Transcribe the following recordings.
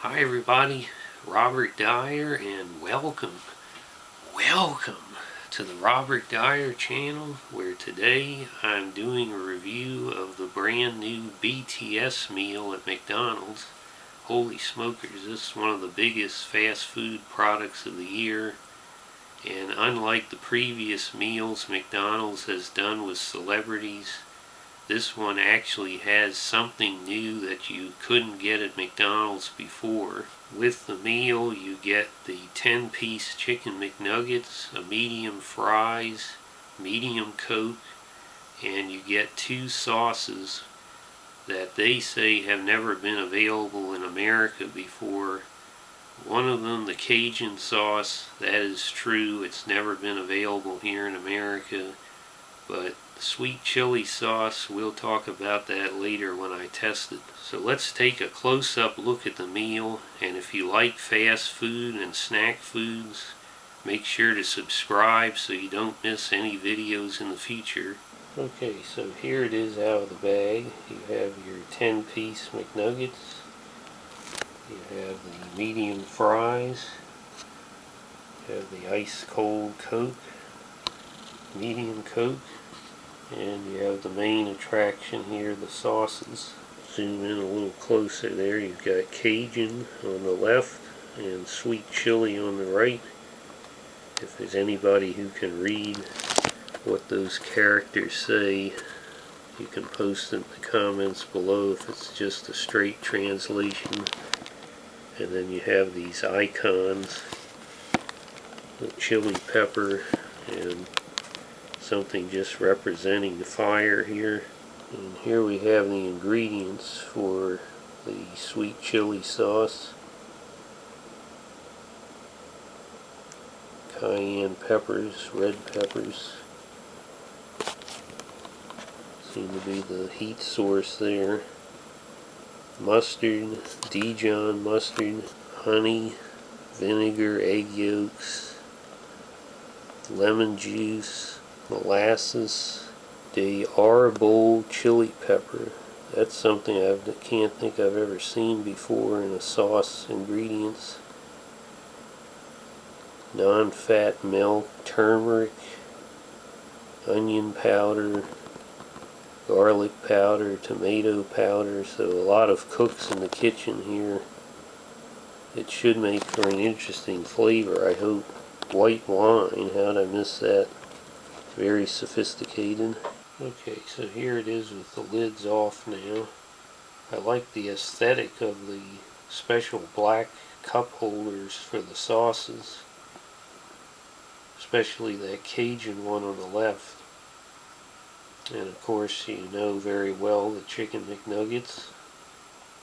Hi everybody, Robert Dyer, and welcome to the Robert Dyer channel, where today I'm doing a review of the brand new BTS meal at McDonald's. Holy smokers, this is one of the biggest fast food products of the year, and unlike the previous meals McDonald's has done with celebrities, this one actually has something new that you couldn't get at McDonald's before. With the meal, you get the 10-piece Chicken McNuggets, a medium fries, medium Coke, and you get 2 sauces that they say have never been available in America before. One of them, the Cajun sauce, that is true, it's never been available here in America. But the sweet chili sauce, we'll talk about that later when I test it. So let's take a close-up look at the meal, and if you like fast food and snack foods, make sure to subscribe so you don't miss any videos in the future. Okay, so here it is out of the bag. You have your 10-piece McNuggets. You have the medium fries. You have the ice-cold Coke, medium Coke. And you have the main attraction here, the sauces. Zoom in a little closer there. You've got Cajun on the left and sweet chili on the right. If there's anybody who can read what those characters say, you can post in the comments below if it's just a straight translation. And then you have these icons, the chili pepper and something just representing the fire here. And here we have the ingredients for the sweet chili sauce. Cayenne peppers, red peppers seem to be the heat source there. Mustard, Dijon mustard, honey, vinegar, egg yolks, lemon juice, molasses, de arbol chili pepper. That's something I can't think I've ever seen before in a sauce ingredients. Non-fat milk, turmeric, onion powder, garlic powder, tomato powder. So a lot of cooks in the kitchen here. It should make for an interesting flavor, I hope. White wine, how'd I miss that? Very sophisticated. Okay, so here it is with the lids off now. I like the aesthetic of the special black cup holders for the sauces, especially that Cajun one on the left. And of course, you know very well the Chicken McNuggets,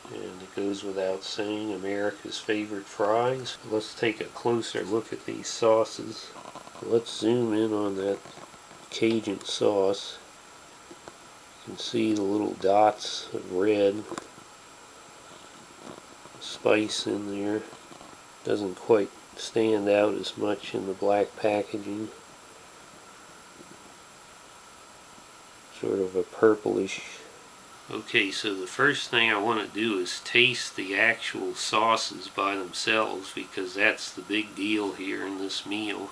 and it goes without saying, America's favorite fries. Let's take a closer look at these sauces. Let's zoom in on that Cajun sauce. You can see the little dots of red spice in there. Doesn't quite stand out as much in the black packaging. Sort of a purplish. Okay, so the first thing I want to do is taste the actual sauces by themselves, because that's the big deal here in this meal.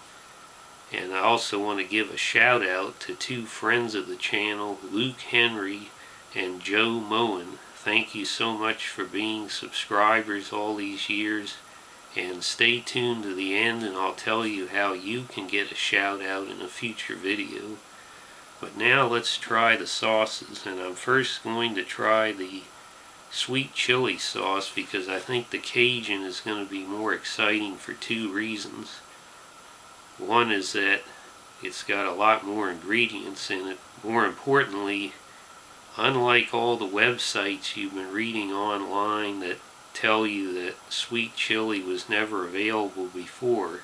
And I also want to give a shout out to 2 friends of the channel, Luke Henry and Joe Moen. Thank you so much for being subscribers all these years. And stay tuned to the end and I'll tell you how you can get a shout out in a future video. But now let's try the sauces. And I'm first going to try the sweet chili sauce, because I think the Cajun is going to be more exciting for 2 reasons. One is that it's got a lot more ingredients in it. More importantly, unlike all the websites you've been reading online that tell you that sweet chili was never available before,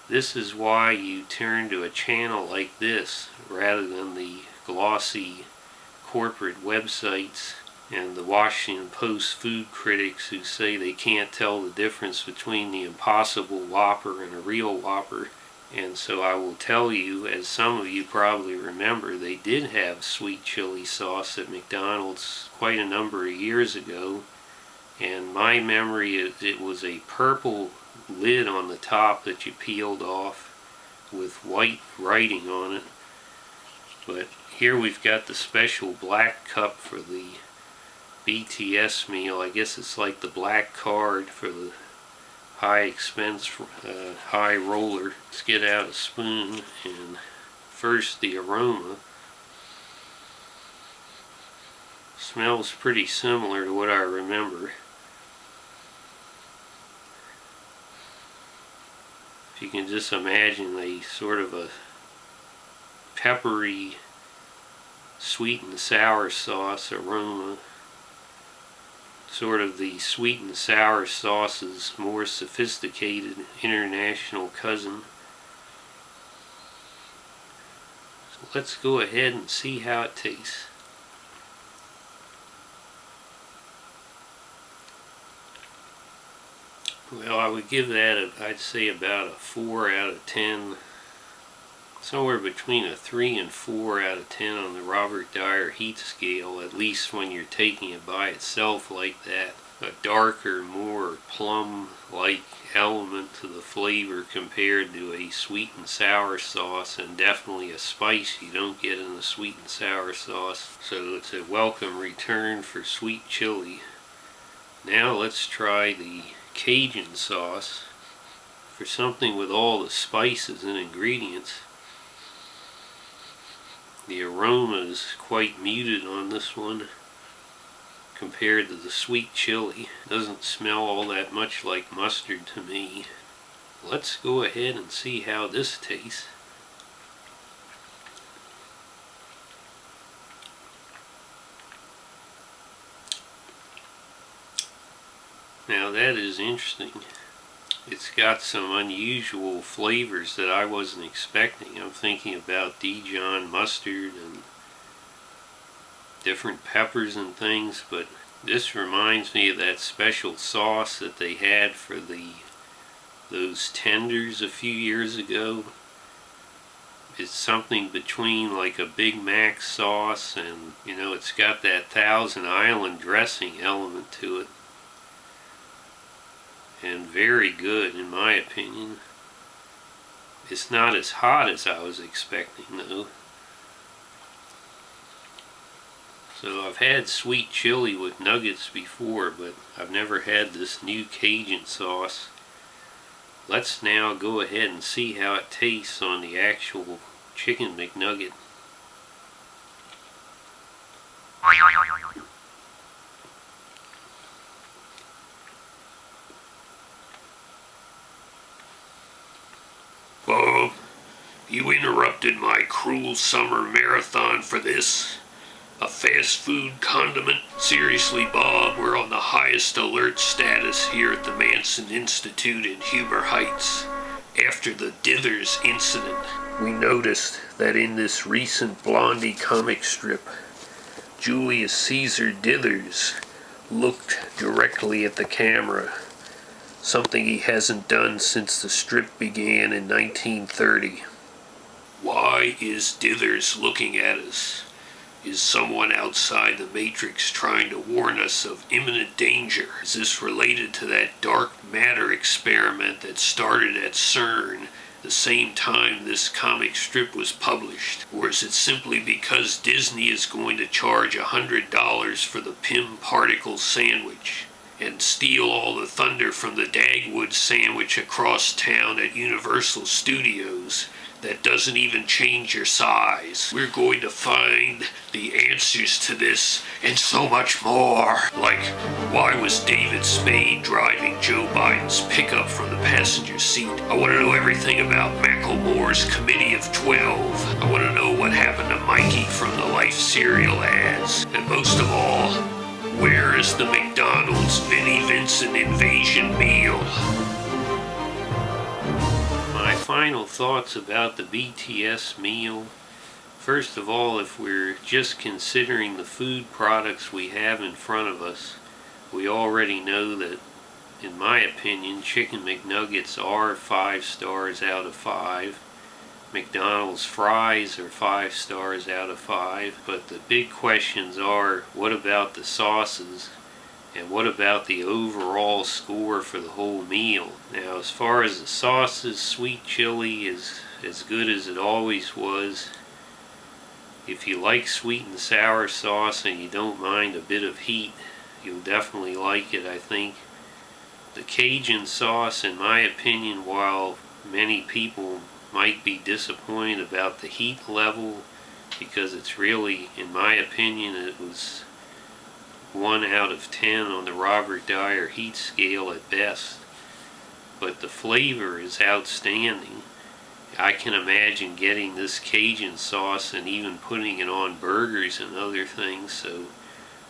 this is why you turn to a channel like this rather than the glossy corporate websites and the Washington Post food critics who say they can't tell the difference between the Impossible Whopper and a real Whopper. And so I will tell you, as some of you probably remember, they did have sweet chili sauce at McDonald's quite a number of years ago, And my memory is it was a purple lid on the top that you peeled off with white writing on it. But here we've got the special black cup for the BTS meal. I guess it's like the black card for the high expense, high roller. Let's get out a spoon, and first the aroma. Smells pretty similar to what I remember. If you can just imagine a sort of a peppery, sweet and sour sauce aroma. Sort of the sweet and sour sauce's more sophisticated international cousin. So let's go ahead and see how it tastes. Well, I would give that, I'd say about a 4 out of 10. Somewhere between a 3 and 4 out of 10 on the Robert Dyer heat scale, at least when you're taking it by itself like that. A darker, more plum-like element to the flavor compared to a sweet and sour sauce, and definitely a spice you don't get in the sweet and sour sauce. So it's a welcome return for sweet chili. Now let's try the Cajun sauce for something with all the spices and ingredients. The aroma is quite muted on this one compared to the sweet chili. Doesn't smell all that much like mustard to me. Let's go ahead and see how this tastes. Now that is interesting. It's got some unusual flavors that I wasn't expecting. I'm thinking about Dijon mustard and different peppers and things, but this reminds me of that special sauce that they had for those tenders a few years ago. It's something between like a Big Mac sauce and, you know, it's got that Thousand Island dressing element to it. And very good in my opinion. It's not as hot as I was expecting though. So I've had sweet chili with nuggets before, but I've never had this new Cajun sauce. Let's now go ahead and see how it tastes on the actual Chicken McNugget. Bob, you interrupted my cruel summer marathon for this. A fast food condiment? Seriously, Bob, we're on the highest alert status here at the Manson Institute in Huber Heights. After the Dithers incident, we noticed that in this recent Blondie comic strip, Julius Caesar Dithers looked directly at the camera. Something he hasn't done since the strip began in 1930. Why is Dithers looking at us? Is someone outside the Matrix trying to warn us of imminent danger? Is this related to that dark matter experiment that started at CERN the same time this comic strip was published? Or is it simply because Disney is going to charge $100 for the Pym particle sandwich and steal all the thunder from the Dagwood sandwich across town at Universal Studios that doesn't even change your size? We're going to find the answers to this and so much more. Like, why was David Spade driving Joe Biden's pickup from the passenger seat? I want to know everything about Macklemore's Committee of 12. I want to know what happened to Mikey from the Life cereal ads. And most of all, where is the McDonald's Vinnie Vincent invasion meal? My final thoughts about the BTS meal. First of all, if we're just considering the food products we have in front of us, we already know that, in my opinion, Chicken McNuggets are 5 stars out of 5. McDonald's fries are 5 stars out of 5. But the big questions are, what about the sauces? And what about the overall score for the whole meal? Now, as far as the sauces, sweet chili is as good as it always was. If you like sweet and sour sauce and you don't mind a bit of heat, you'll definitely like it, I think. The Cajun sauce, in my opinion, while many people might be disappointed about the heat level, because it's really, in my opinion, it was 1 out of 10 on the Robert Dyer heat scale at best. But the flavor is outstanding. I can imagine getting this Cajun sauce and even putting it on burgers and other things, so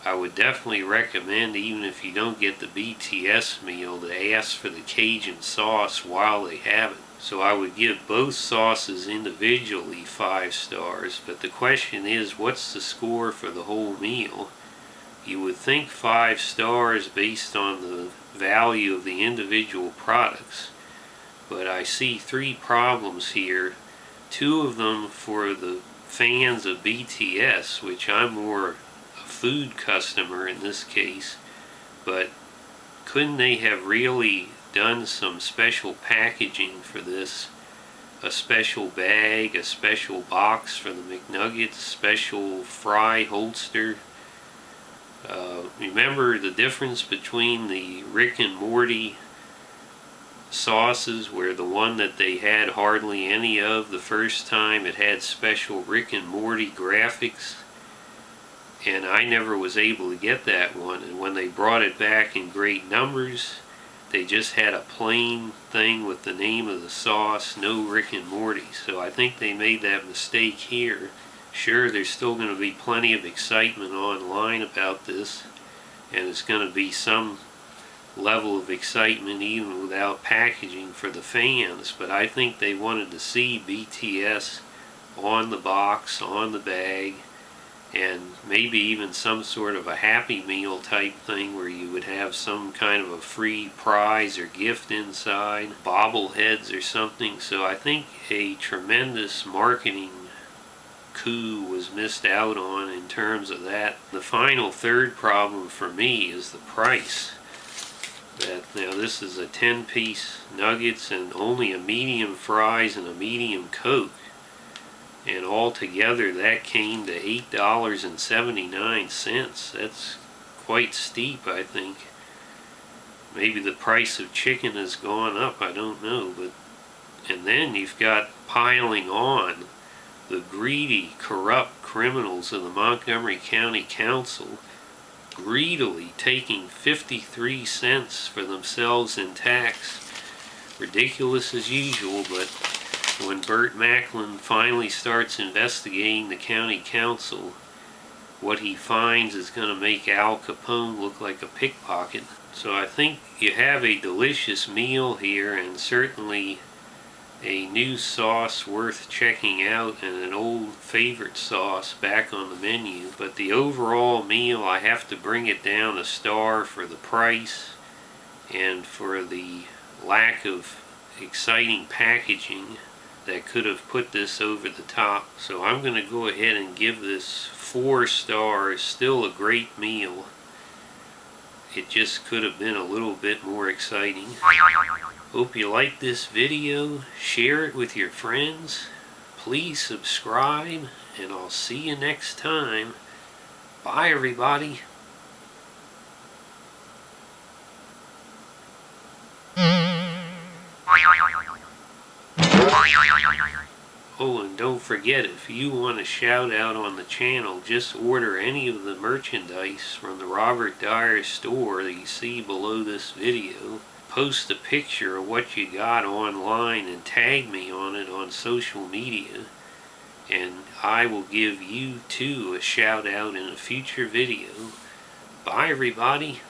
I would definitely recommend, even if you don't get the BTS meal, to ask for the Cajun sauce while they have it. So I would give both sauces individually 5 stars, but the question is, what's the score for the whole meal? You would think 5 stars based on the value of the individual products, but I see 3 problems here. 2 of them for the fans of BTS, which I'm more a food customer in this case, but couldn't they have really done some special packaging for this? A special bag, a special box for the McNuggets, special fry holster. Remember the difference between the Rick and Morty sauces, where the one that they had hardly any of the first time, it had special Rick and Morty graphics, and I never was able to get that one, and when they brought it back in great numbers, they just had a plain thing with the name of the sauce, no Rick and Morty. So I think they made that mistake here. Sure, there's still going to be plenty of excitement online about this, and it's going to be some level of excitement even without packaging for the fans, but I think they wanted to see BTS on the box, on the bag, and maybe even some sort of a Happy Meal type thing where you would have some kind of a free prize or gift inside, bobbleheads or something. So I think a tremendous marketing coup was missed out on in terms of that. The final third problem for me is the price. Now this is a 10-piece nuggets and only a medium fries and a medium Coke, and altogether that came to $8.79. That's quite steep, I think. Maybe the price of chicken has gone up, I don't know. But and then you've got piling on the greedy, corrupt criminals of the Montgomery County Council, greedily taking 53 cents for themselves in tax. Ridiculous as usual, but when Burt Macklin finally starts investigating the county council, what he finds is going to make Al Capone look like a pickpocket. So I think you have a delicious meal here, and certainly a new sauce worth checking out, and an old favorite sauce back on the menu. But the overall meal, I have to bring it down a star for the price and for the lack of exciting packaging that could have put this over the top. So I'm going to go ahead and give this 4 stars. Still a great meal. It just could have been a little bit more exciting. Hope you like this video. Share it with your friends. Please subscribe, and I'll see you next time. Bye, everybody. Oh, and don't forget, if you want a shout out on the channel, just order any of the merchandise from the Robert Dyer store that you see below this video. Post a picture of what you got online and tag me on it on social media, and I will give you too a shout out in a future video. Bye, everybody.